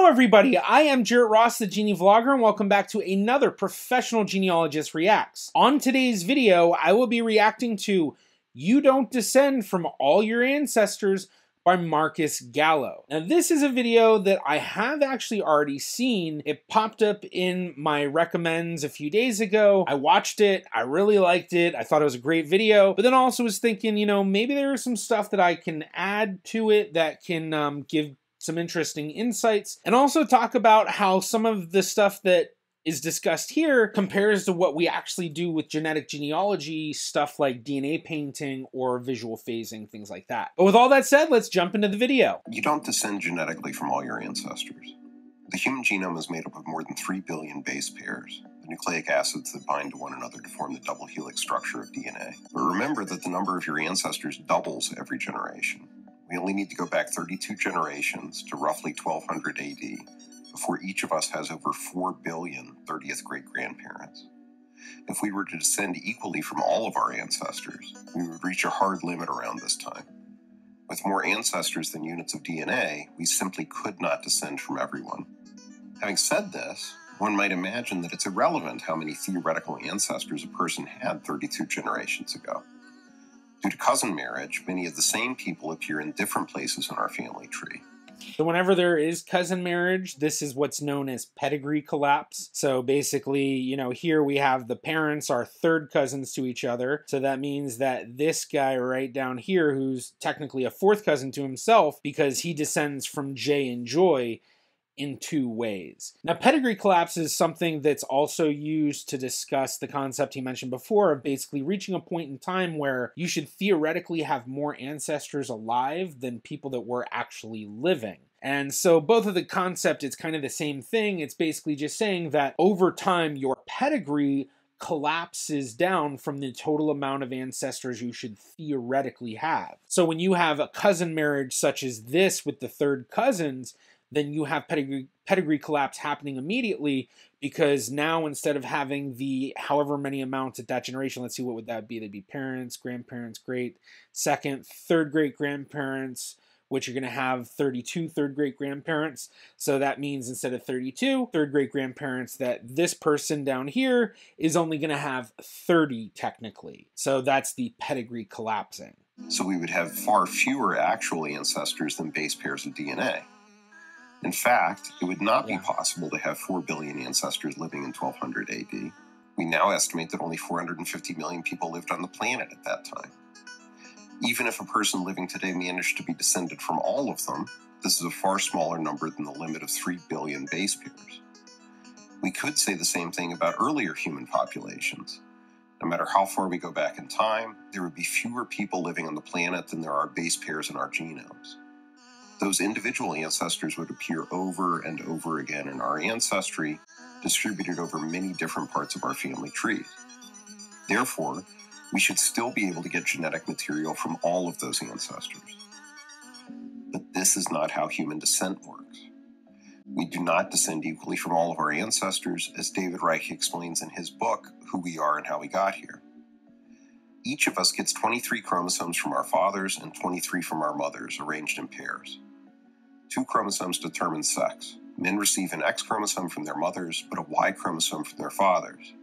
Hello everybody, I am Jarrett Ross, the Genie Vlogger, and welcome back to another Professional Genealogist Reacts. On today's video, I will be reacting to You Don't Descend from All Your Ancestors by Marcus Gallo. Now this is a video that I have actually already seen. It popped up in my recommends a few days ago. I watched it, I really liked it, I thought it was a great video, but then I also was thinking, you know, maybe there is some stuff that I can add to it that can give some interesting insights, and also talk about how some of the stuff that is discussed here compares to what we actually do with genetic genealogy, stuff like DNA painting or visual phasing, things like that. But with all that said, let's jump into the video. You don't descend genetically from all your ancestors. The human genome is made up of more than 3 billion base pairs, the nucleic acids that bind to one another to form the double helix structure of DNA. But remember that the number of your ancestors doubles every generation. We only need to go back 32 generations to roughly 1200 AD before each of us has over 4 billion 30th great-grandparents. If we were to descend equally from all of our ancestors, we would reach a hard limit around this time. With more ancestors than units of DNA, we simply could not descend from everyone. Having said this, one might imagine that it's irrelevant how many theoretical ancestors a person had 32 generations ago. Due to cousin marriage, many of the same people appear in different places in our family tree. So whenever there is cousin marriage, this is what's known as pedigree collapse. So basically, you know, here we have the parents are third cousins to each other. So that means that this guy right down here, who's technically a fourth cousin to himself because he descends from Jay and Joy, in two ways. Now, pedigree collapse is something that's also used to discuss the concept he mentioned before of basically reaching a point in time where you should theoretically have more ancestors alive than people that were actually living. And so both of the concept, it's kind of the same thing. It's basically just saying that over time, your pedigree collapses down from the total amount of ancestors you should theoretically have. So when you have a cousin marriage such as this with the third cousins, then you have pedigree collapse happening immediately, because now instead of having the however many amounts at that generation, let's see, what would that be? They'd be parents, grandparents, great, second, third great grandparents, which you're going to have 32 third great grandparents. So that means instead of 32 third great grandparents, that this person down here is only going to have 30 technically. So that's the pedigree collapsing. So we would have far fewer actual ancestors than base pairs of DNA. In fact, it would not be possible to have 4 billion ancestors living in 1200 AD. We now estimate that only 450 million people lived on the planet at that time. Even if a person living today managed to be descended from all of them, this is a far smaller number than the limit of 3 billion base pairs. We could say the same thing about earlier human populations. No matter how far we go back in time, there would be fewer people living on the planet than there are base pairs in our genomes. Those individual ancestors would appear over and over again in our ancestry, distributed over many different parts of our family trees. Therefore, we should still be able to get genetic material from all of those ancestors. But this is not how human descent works. We do not descend equally from all of our ancestors, as David Reich explains in his book, Who We Are and How We Got Here. Each of us gets 23 chromosomes from our fathers and 23 from our mothers, arranged in pairs. 2 chromosomes determine sex. Men receive an X chromosome from their mothers, but a Y chromosome from their fathers.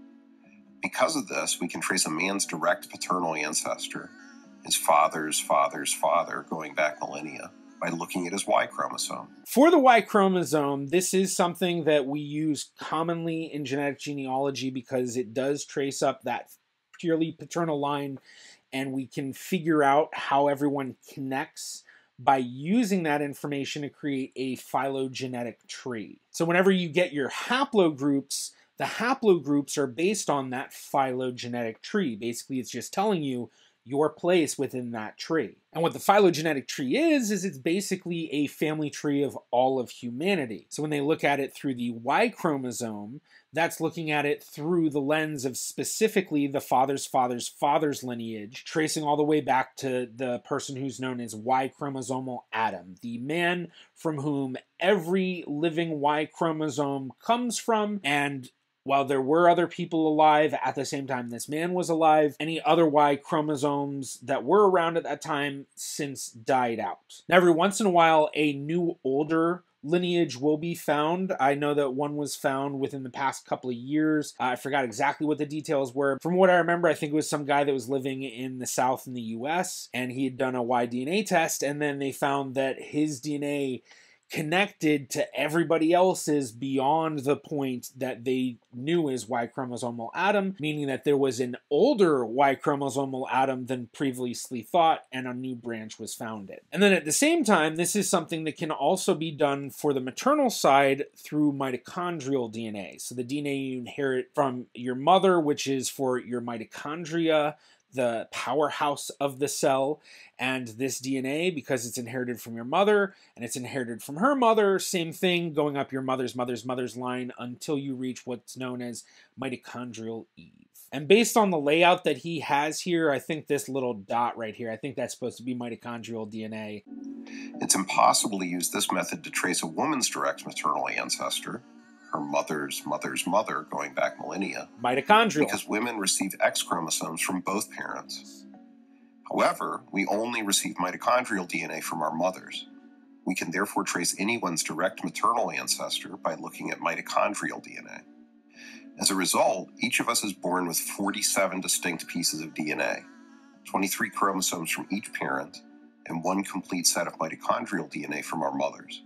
Because of this, we can trace a man's direct paternal ancestor, his father's father's father, going back millennia, by looking at his Y chromosome. For the Y chromosome, this is something that we use commonly in genetic genealogy because it does trace up that purely paternal line, and we can figure out how everyone connects by using that information to create a phylogenetic tree. So whenever you get your haplogroups, the haplogroups are based on that phylogenetic tree. Basically, it's just telling you your place within that tree. And what the phylogenetic tree is it's basically a family tree of all of humanity. So when they look at it through the Y chromosome, that's looking at it through the lens of specifically the father's father's father's lineage, tracing all the way back to the person who's known as Y chromosomal Adam, the man from whom every living Y chromosome comes from. And while there were other people alive at the same time this man was alive, any other Y chromosomes that were around at that time since died out. Now, every once in a while, a new older lineage will be found. I know that one was found within the past couple of years. I forgot exactly what the details were. From what I remember, I think it was some guy that was living in the South in the US, and he had done a Y-DNA test, and then they found that his DNA connected to everybody else's beyond the point that they knew as Y chromosomal Adam, meaning that there was an older Y chromosomal Adam than previously thought, and a new branch was founded. And then at the same time, this is something that can also be done for the maternal side through mitochondrial DNA. So the DNA you inherit from your mother, which is for your mitochondria, the powerhouse of the cell, and this DNA, because it's inherited from your mother and it's inherited from her mother, same thing, going up your mother's line until you reach what's known as mitochondrial Eve. And based on the layout that he has here, I think this little dot right here, I think that's supposed to be mitochondrial DNA. It's impossible to use this method to trace a woman's direct maternal ancestor, her mother's mother's mother, going back millennia, mitochondrial, because women receive X chromosomes from both parents. However, we only receive mitochondrial DNA from our mothers. We can therefore trace anyone's direct maternal ancestor by looking at mitochondrial DNA. As a result, each of us is born with 47 distinct pieces of DNA, 23 chromosomes from each parent, and one complete set of mitochondrial DNA from our mothers.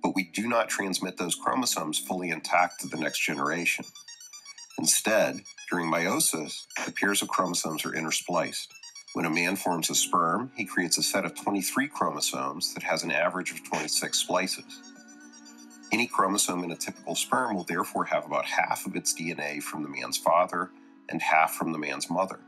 But we do not transmit those chromosomes fully intact to the next generation. Instead, during meiosis, the pairs of chromosomes are interspliced. When a man forms a sperm, he creates a set of 23 chromosomes that has an average of 26 splices. Any chromosome in a typical sperm will therefore have about half of its DNA from the man's father and half from the man's mother.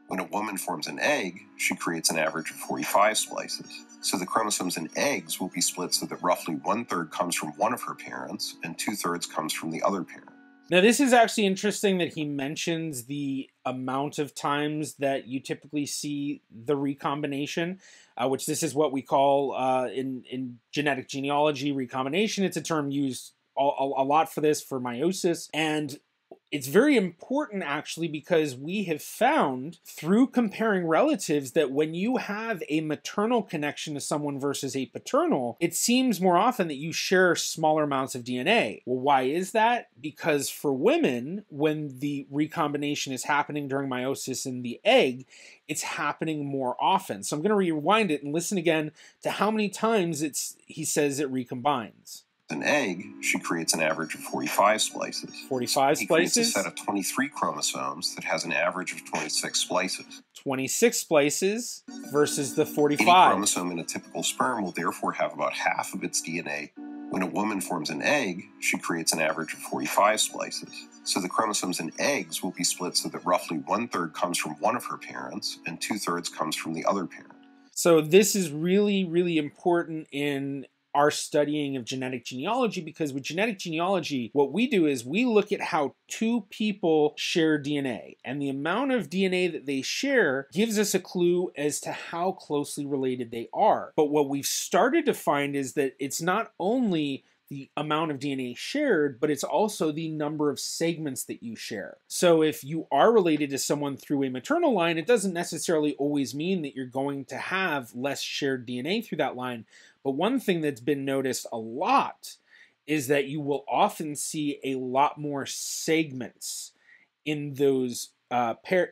When a woman forms an egg, she creates an average of 45 splices. So the chromosomes in eggs will be split so that roughly 1/3 comes from one of her parents and 2/3 comes from the other parent. Now, this is actually interesting that he mentions the amount of times that you typically see the recombination, which this is what we call in genetic genealogy recombination. It's a term used a lot for this, for meiosis. And it's very important, actually, because we have found through comparing relatives that when you have a maternal connection to someone versus a paternal, it seems more often that you share smaller amounts of DNA. Well, why is that? Because for women, when the recombination is happening during meiosis in the egg, it's happening more often. So I'm going to rewind it and listen again to how many times he says it recombines. An egg, she creates an average of 45 splices. 45 He splices? creates a set of 23 chromosomes that has an average of 26 splices. 26 splices versus the 45. Any chromosome in a typical sperm will therefore have about half of its DNA. When a woman forms an egg, she creates an average of 45 splices. So the chromosomes in eggs will be split so that roughly 1/3 comes from one of her parents and 2/3 comes from the other parent. So this is really, really important in our studying of genetic genealogy, because with genetic genealogy, what we do is we look at how two people share DNA, and the amount of DNA that they share gives us a clue as to how closely related they are. But what we've started to find is that it's not only the amount of DNA shared, but it's also the number of segments that you share. So if you are related to someone through a maternal line, it doesn't necessarily always mean that you're going to have less shared DNA through that line. But one thing that's been noticed a lot is that you will often see a lot more segments in those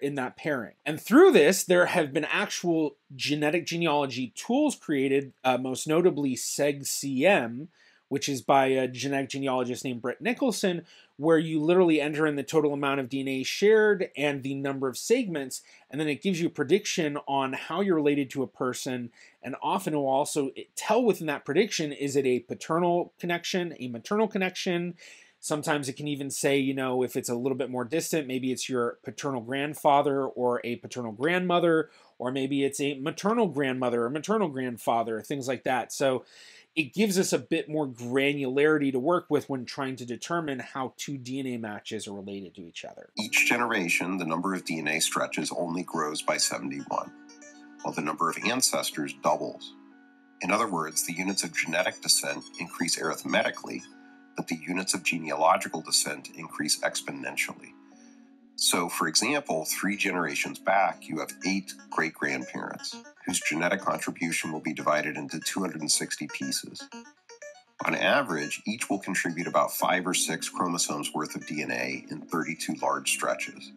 in that pairing. And through this, there have been actual genetic genealogy tools created, most notably SegCM, which is by a genetic genealogist named Brett Nicholson, where you literally enter in the total amount of DNA shared and the number of segments, and then it gives you a prediction on how you're related to a person, and often it will also tell within that prediction, is it a paternal connection, a maternal connection? Sometimes it can even say, you know, if it's a little bit more distant, maybe it's your paternal grandfather or a paternal grandmother, or maybe it's a maternal grandmother or maternal grandfather, things like that. So it gives us a bit more granularity to work with when trying to determine how two DNA matches are related to each other. Each generation, the number of DNA stretches only grows by 71, while the number of ancestors doubles. In other words, the units of genetic descent increase arithmetically, but the units of genealogical descent increase exponentially. So, for example, 3 generations back, you have 8 great-grandparents, whose genetic contribution will be divided into 260 pieces. On average, each will contribute about 5 or 6 chromosomes worth of DNA in 32 large stretches.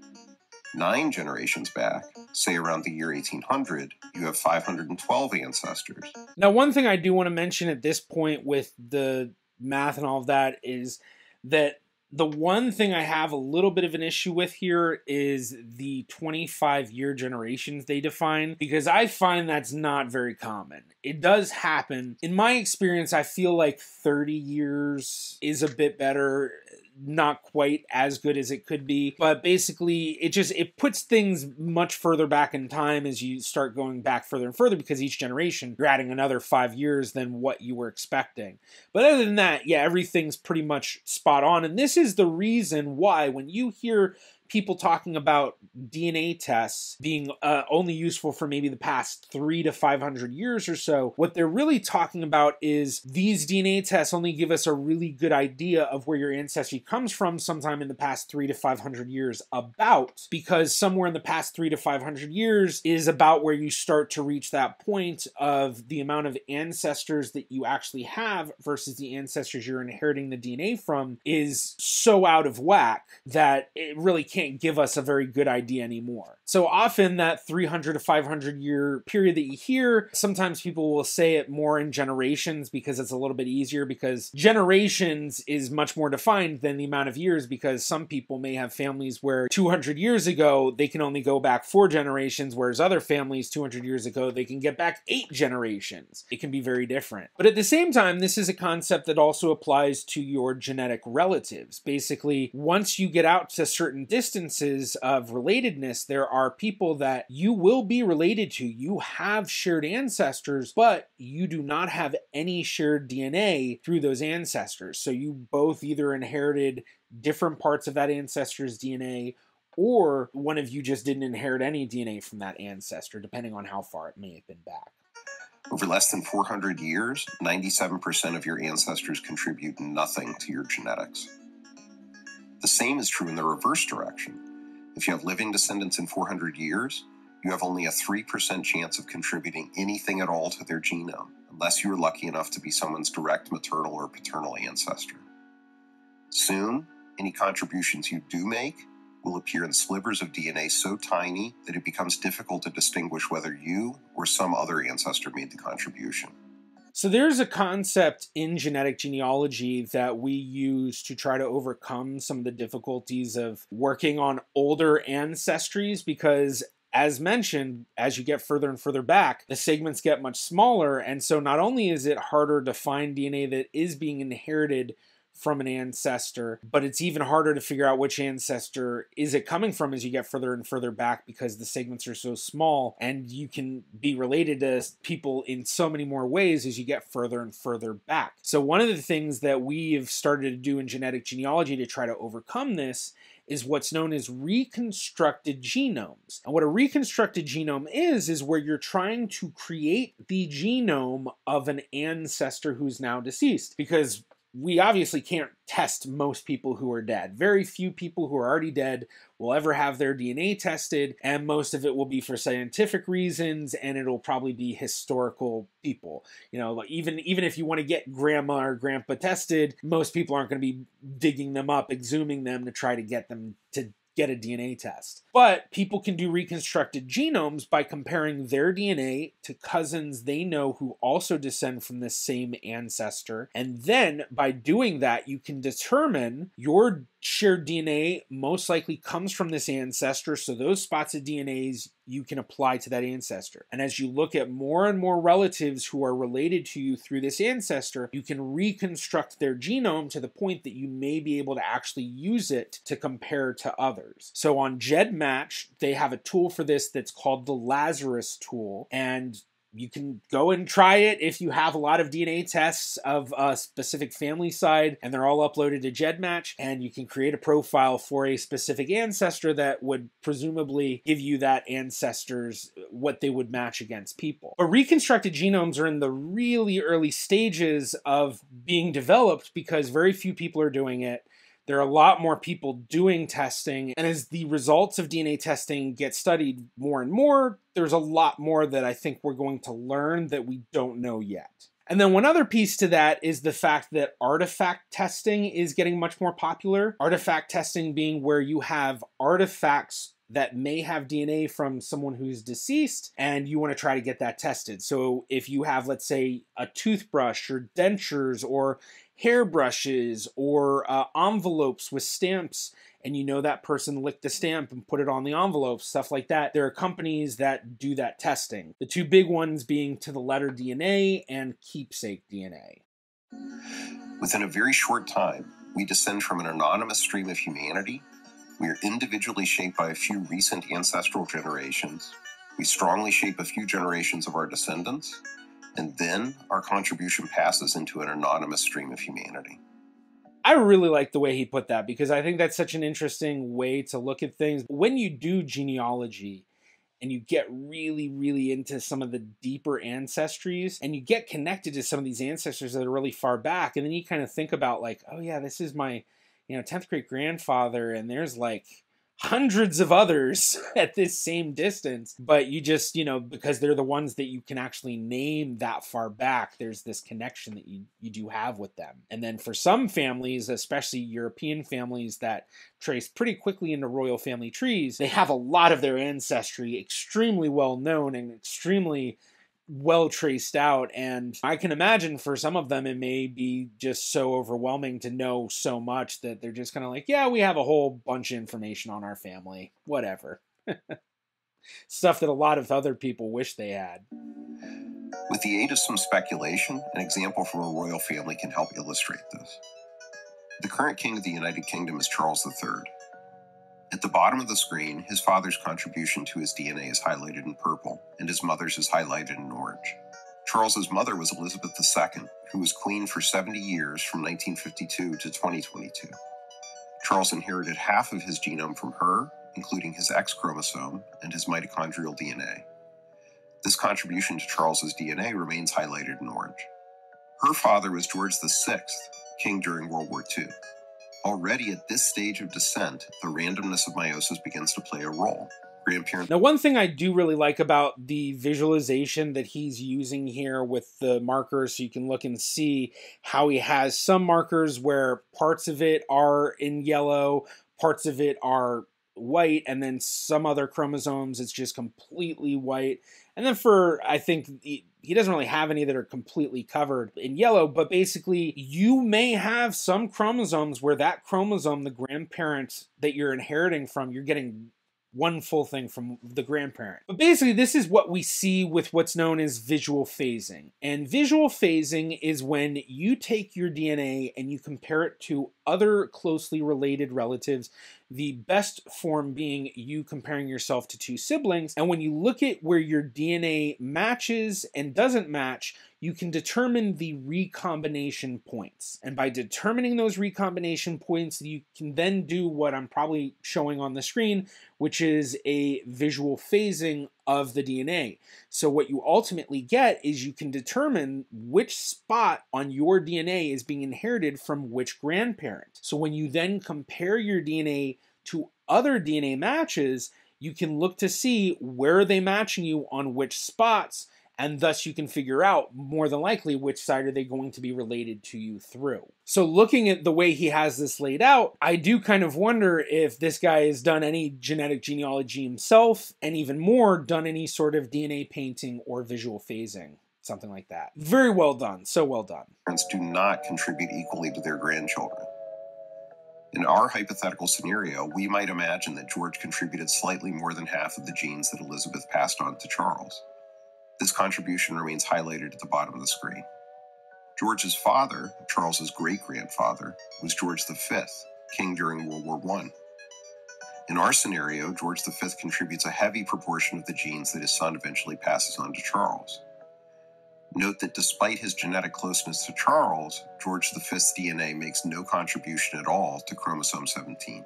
9 generations back, say around the year 1800, you have 512 ancestors. Now, one thing I do want to mention at this point with the math and all of that is that the one thing I have a little bit of an issue with here is the 25-year generations they define, because I find that's not very common. It does happen. In my experience, I feel like 30 years is a bit better. Not quite as good as it could be, but basically it puts things much further back in time as you start going back further and further, because each generation you're adding another 5 years than what you were expecting. But other than that, yeah, everything's pretty much spot on. And this is the reason why when you hear people talking about DNA tests being only useful for maybe the past 300 to 500 years or so, what they're really talking about is these DNA tests only give us a really good idea of where your ancestry comes from sometime in the past 300 to 500 years because somewhere in the past 300 to 500 years is about where you start to reach that point of the amount of ancestors that you actually have versus the ancestors you're inheriting the DNA from is so out of whack that it really can't give us a very good idea anymore. So often that 300 to 500 year period that you hear, sometimes people will say it more in generations because it's a little bit easier, because generations is much more defined than the amount of years, because some people may have families where 200 years ago they can only go back 4 generations, whereas other families 200 years ago they can get back 8 generations. It can be very different. But at the same time, this is a concept that also applies to your genetic relatives. Basically, once you get out to certain distances of relatedness, there are people that you will be related to. You have shared ancestors, but you do not have any shared DNA through those ancestors. So you both either inherited different parts of that ancestor's DNA, or one of you just didn't inherit any DNA from that ancestor, depending on how far it may have been back. Over less than 400 years, 97% of your ancestors contribute nothing to your genetics. The same is true in the reverse direction. If you have living descendants in 400 years, you have only a 3% chance of contributing anything at all to their genome, unless you are lucky enough to be someone's direct maternal or paternal ancestor. Soon, any contributions you do make will appear in slivers of DNA so tiny that it becomes difficult to distinguish whether you or some other ancestor made the contribution. So there's a concept in genetic genealogy that we use to try to overcome some of the difficulties of working on older ancestries, because as mentioned, as you get further and further back, the segments get much smaller. And so not only is it harder to find DNA that is being inherited from an ancestor, but it's even harder to figure out which ancestor is it coming from as you get further and further back, because the segments are so small and you can be related to people in so many more ways as you get further and further back. So one of the things that we've started to do in genetic genealogy to try to overcome this is what's known as reconstructed genomes. And what a reconstructed genome is where you're trying to create the genome of an ancestor who's now deceased, because we obviously can't test most people who are dead. Very few people who are already dead will ever have their DNA tested, and most of it will be for scientific reasons, and it'll probably be historical people. You know, like even if you want to get grandma or grandpa tested, most people aren't going to be digging them up, exhuming them to try to get them to get a DNA test. But people can do reconstructed genomes by comparing their DNA to cousins they know who also descend from the same ancestor. And then by doing that, you can determine your shared DNA most likely comes from this ancestor, so those spots of DNAs you can apply to that ancestor. And as you look at more and more relatives who are related to you through this ancestor, you can reconstruct their genome to the point that you may be able to actually use it to compare to others. So on GEDmatch, they have a tool for this that's called the Lazarus tool, and you can go and try it if you have a lot of DNA tests of a specific family side, and they're all uploaded to GEDmatch, and you can create a profile for a specific ancestor that would presumably give you that ancestor's, what they would match against people. But reconstructed genomes are in the really early stages of being developed because very few people are doing it. There are a lot more people doing testing, and as the results of DNA testing get studied more and more, there's a lot more that I think we're going to learn that we don't know yet. And then one other piece to that is the fact that artifact testing is getting much more popular. Artifact testing being where you have artifacts that may have DNA from someone who's deceased, and you want to try to get that tested. So if you have, let's say, a toothbrush or dentures or hairbrushes or envelopes with stamps, and you know that person licked the stamp and put it on the envelope, stuff like that, there are companies that do that testing. The two big ones being To the Letter DNA and Keepsake DNA. Within a very short time, we descend from an anonymous stream of humanity. We are individually shaped by a few recent ancestral generations. We strongly shape a few generations of our descendants, and then our contribution passes into an anonymous stream of humanity. I really like the way he put that, because I think that's such an interesting way to look at things. When you do genealogy and you get really, really into some of the deeper ancestries, and you get connected to some of these ancestors that are really far back, and then you kind of think about like, oh yeah, this is my 10th great grandfather, and there's like hundreds of others at this same distance, but you just, because they're the ones that you can actually name that far back, there's this connection that you do have with them. And then for some families, especially European families that trace pretty quickly into royal family trees, they have a lot of their ancestry extremely well known and extremely well traced out, and I can imagine for some of them it may be just so overwhelming to know so much that they're just kind of like, yeah, we have a whole bunch of information on our family, whatever. Stuff that a lot of other people wish they had. With the aid of some speculation, an example from a royal family can help illustrate this. The current king of the United Kingdom is Charles III. At the bottom of the screen, his father's contribution to his DNA is highlighted in purple, and his mother's is highlighted in orange. Charles's mother was Elizabeth II, who was queen for 70 years from 1952 to 2022. Charles inherited half of his genome from her, including his X chromosome and his mitochondrial DNA. This contribution to Charles's DNA remains highlighted in orange. Her father was George VI, king during World War II. Already at this stage of descent, the randomness of meiosis begins to play a role. Now, one thing I do really like about the visualization that he's using here with the markers, so you can look and see how he has some markers where parts of it are in yellow, parts of it are white, and then some other chromosomes it's just completely white. And then I think he doesn't really have any that are completely covered in yellow, but basically you may have some chromosomes where that chromosome, the grandparent that you're inheriting from, you're getting one full thing from the grandparent. But basically this is what we see with what's known as visual phasing. And visual phasing is when you take your DNA and you compare it to other closely related relatives, the best form being you comparing yourself to two siblings. And when you look at where your DNA matches and doesn't match, you can determine the recombination points. And by determining those recombination points, you can then do what I'm probably showing on the screen, which is a visual phasing of the DNA. So what you ultimately get is you can determine which spot on your DNA is being inherited from which grandparent. So when you then compare your DNA to other DNA matches, you can look to see where are they matching you on which spots, and thus you can figure out more than likely which side are they going to be related to you through. So looking at the way he has this laid out, I do kind of wonder if this guy has done any genetic genealogy himself, and even more, done any sort of DNA painting or visual phasing, something like that. Very well done, so well done. Parents do not contribute equally to their grandchildren. In our hypothetical scenario, we might imagine that George contributed slightly more than half of the genes that Elizabeth passed on to Charles. This contribution remains highlighted at the bottom of the screen. George's father, Charles's great-grandfather, was George V, king during World War I. In our scenario, George V contributes a heavy proportion of the genes that his son eventually passes on to Charles. Note that despite his genetic closeness to Charles, George V's DNA makes no contribution at all to chromosome 17.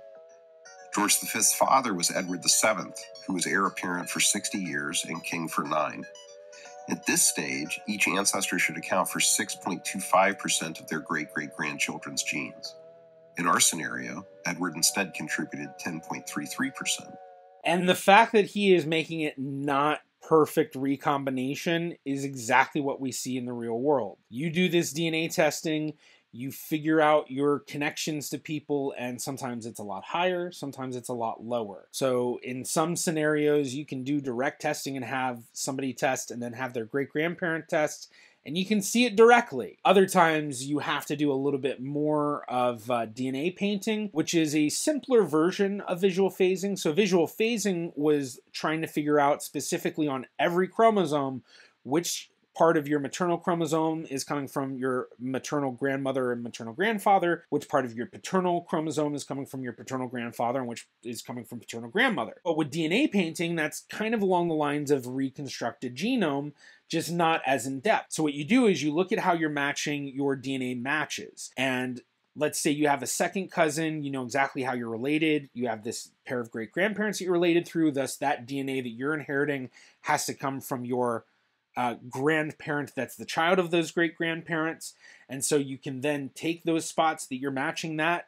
George V's father was Edward VII, who was heir apparent for 60 years and king for 9. At this stage, each ancestor should account for 6.25% of their great-great-grandchildren's genes. In our scenario, Edward instead contributed 10.33%. And the fact that he is making it not perfect recombination is exactly what we see in the real world. You do this DNA testing, you figure out your connections to people, and sometimes it's a lot higher, sometimes it's a lot lower. So in some scenarios, you can do direct testing and have somebody test and then have their great-grandparent test, and you can see it directly. Other times, you have to do a little bit more of DNA painting, which is a simpler version of visual phasing. So visual phasing was trying to figure out specifically on every chromosome which part of your maternal chromosome is coming from your maternal grandmother and maternal grandfather, which part of your paternal chromosome is coming from your paternal grandfather, and which is coming from paternal grandmother. But with DNA painting, that's kind of along the lines of reconstructed genome, just not as in depth. So what you do is you look at how you're matching your DNA matches. And let's say you have a second cousin, you know exactly how you're related, you have this pair of great-grandparents that you're related through, thus that DNA that you're inheriting has to come from your grandparent that's the child of those great-grandparents. And so you can then take those spots that you're matching that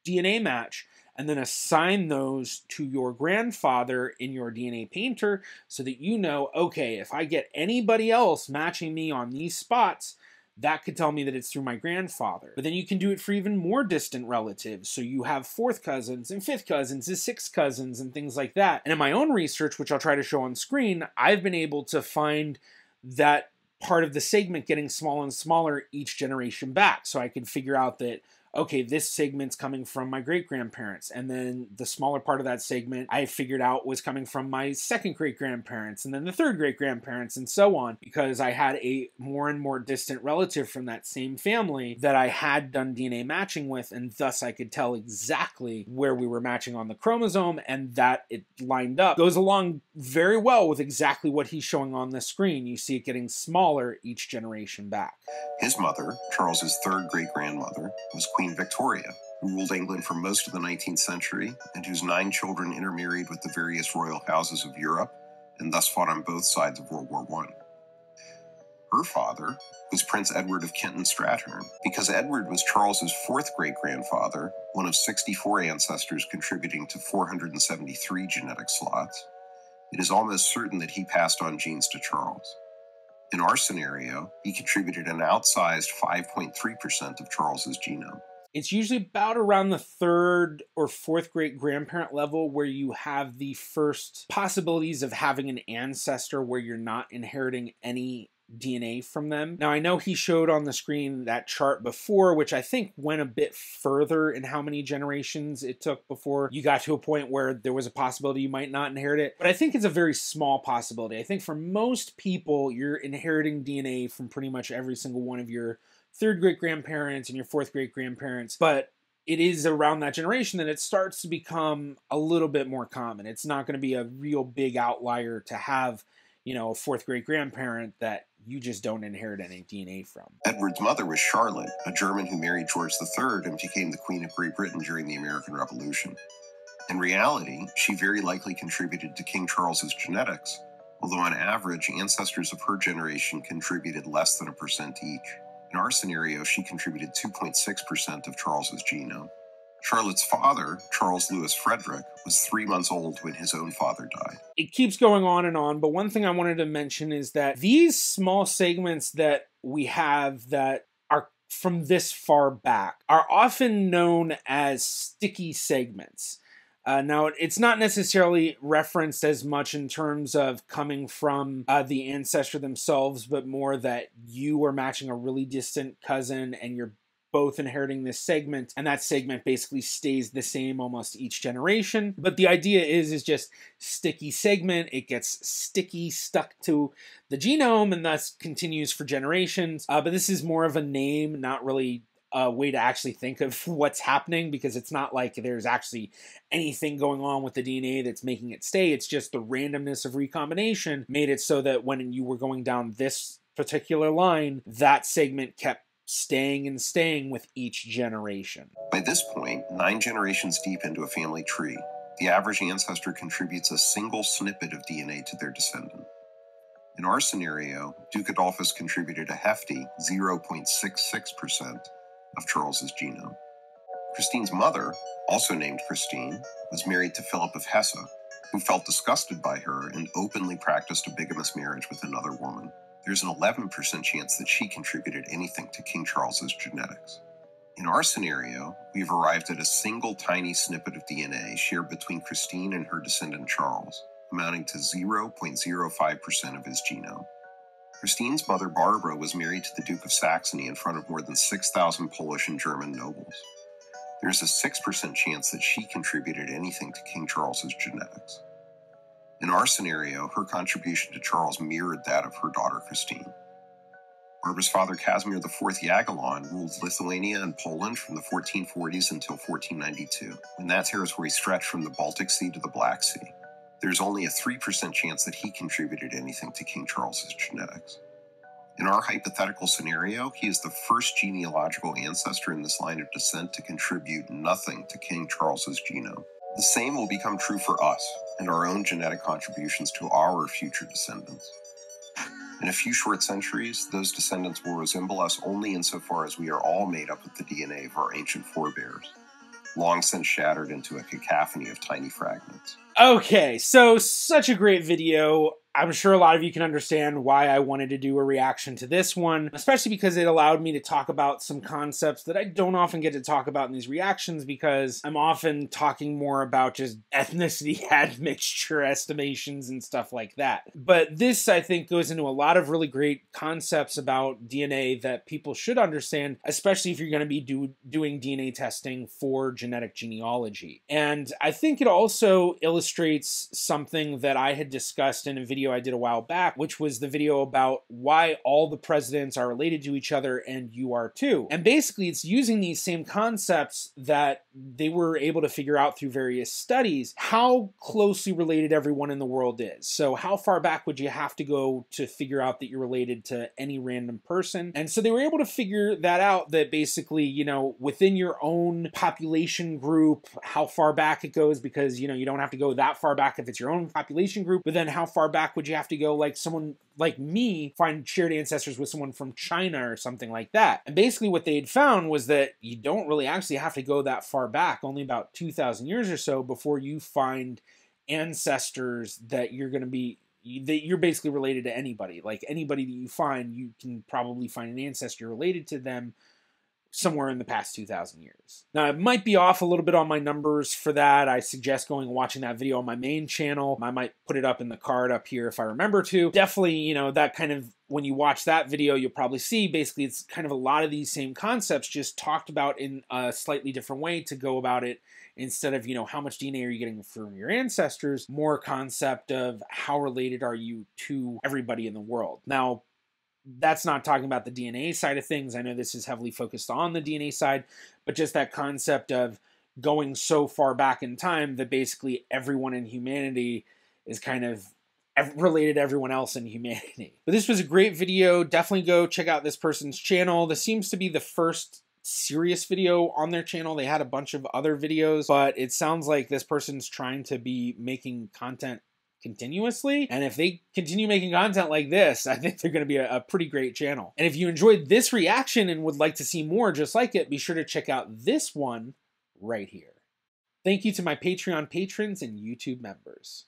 DNA match and then assign those to your grandfather in your DNA painter so that you know, okay, if I get anybody else matching me on these spots, that could tell me that it's through my grandfather. But then you can do it for even more distant relatives. So you have fourth cousins and fifth cousins and sixth cousins and things like that. And in my own research, which I'll try to show on screen, I've been able to find that part of the segment getting smaller and smaller each generation back. So I could figure out that, okay, this segment's coming from my great-grandparents, and then the smaller part of that segment I figured out was coming from my second great-grandparents, and then the third great-grandparents, and so on, because I had a more and more distant relative from that same family that I had done DNA matching with, and thus I could tell exactly where we were matching on the chromosome, and that it lined up. Goes along very well with exactly what he's showing on the screen. You see it getting smaller each generation back. His mother, Charles's third great-grandmother, was Queen Victoria, who ruled England for most of the 19th century and whose 9 children intermarried with the various royal houses of Europe and thus fought on both sides of World War I. Her father was Prince Edward of Kent-and-Strathern. Because Edward was Charles's fourth great-grandfather, one of 64 ancestors contributing to 473 genetic slots, it is almost certain that he passed on genes to Charles. In our scenario, he contributed an outsized 5.3% of Charles's genome. It's usually about around the third or fourth great-grandparent level where you have the first possibilities of having an ancestor where you're not inheriting any DNA from them. Now, I know he showed on the screen that chart before, which I think went a bit further in how many generations it took before you got to a point where there was a possibility you might not inherit it. But I think it's a very small possibility. I think for most people, you're inheriting DNA from pretty much every single one of your third great-grandparents and your fourth great-grandparents, but it is around that generation that it starts to become a little bit more common. It's not going to be a real big outlier to have, you know, a fourth great-grandparent that you just don't inherit any DNA from. Edward's mother was Charlotte, a German who married George III and became the Queen of Great Britain during the American Revolution. In reality, she very likely contributed to King Charles's genetics, although on average, ancestors of her generation contributed less than 1% each. In our scenario, she contributed 2.6% of Charles's genome. Charlotte's father, Charles Louis Frederick, was 3 months old when his own father died. It keeps going on, but one thing I wanted to mention is that these small segments that we have that are from this far back are often known as sticky segments. Now, it's not necessarily referenced as much in terms of coming from the ancestor themselves, but more that you are matching a really distant cousin and you're both inheriting this segment, and that segment basically stays the same almost each generation. But the idea is just sticky segment. It gets sticky, stuck to the genome, and thus continues for generations. But this is more of a name, not really a way to actually think of what's happening, because it's not like there's actually anything going on with the DNA that's making it stay. It's just the randomness of recombination made it so that when you were going down this particular line, that segment kept staying and staying with each generation. By this point, 9 generations deep into a family tree, the average ancestor contributes a single snippet of DNA to their descendant. In our scenario, Duke Adolphus contributed a hefty 0.66% of Charles's genome. Christine's mother, also named Christine, was married to Philip of Hesse, who felt disgusted by her and openly practiced a bigamous marriage with another woman. There's an 11% chance that she contributed anything to King Charles's genetics. In our scenario, we've arrived at a single tiny snippet of DNA shared between Christine and her descendant Charles, amounting to 0.05% of his genome. Christine's mother Barbara was married to the Duke of Saxony in front of more than 6,000 Polish and German nobles. There's a 6% chance that she contributed anything to King Charles's genetics. In our scenario, her contribution to Charles mirrored that of her daughter Christine. Barbara's father Casimir IV Jagiellon ruled Lithuania and Poland from the 1440s until 1492, when that territory stretched from the Baltic Sea to the Black Sea. There's only a 3% chance that he contributed anything to King Charles's genetics. In our hypothetical scenario, he is the first genealogical ancestor in this line of descent to contribute nothing to King Charles's genome. The same will become true for us and our own genetic contributions to our future descendants. In a few short centuries, those descendants will resemble us only insofar as we are all made up of the DNA of our ancient forebears, long since shattered into a cacophony of tiny fragments. Okay, so such a great video. I'm sure a lot of you can understand why I wanted to do a reaction to this one, especially because it allowed me to talk about some concepts that I don't often get to talk about in these reactions, because I'm often talking more about just ethnicity admixture estimations and stuff like that. But this, I think, goes into a lot of really great concepts about DNA that people should understand, especially if you're going to be doing DNA testing for genetic genealogy. And I think it also illustrates something that I had discussed in a video I did a while back, which was the video about why all the presidents are related to each other and you are too. And basically it's using these same concepts that they were able to figure out through various studies how closely related everyone in the world is. So how far back would you have to go to figure out that you're related to any random person? And so they were able to figure that out, that basically, you know, within your own population group, how far back it goes, because, you know, you don't have to go that far back if it's your own population group, but then how far back would you have to go, like someone like me, find shared ancestors with someone from China or something like that. And basically what they had found was that you don't really actually have to go that far back, only about 2,000 years or so, before you find ancestors that you're going to be, that you're basically related to anybody. Like anybody that you find, you can probably find an ancestor related to them somewhere in the past 2,000 years. Now, I might be off a little bit on my numbers for that. I suggest going and watching that video on my main channel. I might put it up in the card up here if I remember to. Definitely, you know, that kind of, when you watch that video, you'll probably see basically it's kind of a lot of these same concepts just talked about in a slightly different way to go about it. Instead of, you know, how much DNA are you getting from your ancestors, more concept of how related are you to everybody in the world. Now, that's not talking about the DNA side of things. I know this is heavily focused on the DNA side, but just that concept of going so far back in time that basically everyone in humanity is kind of related to everyone else in humanity. But this was a great video. Definitely go check out this person's channel. This seems to be the first serious video on their channel. They had a bunch of other videos, but it sounds like this person's trying to be making content continuously, and if they continue making content like this, I think they're going to be a pretty great channel. And if you enjoyed this reaction and would like to see more just like it, be sure to check out this one right here. Thank you to my Patreon patrons and YouTube members.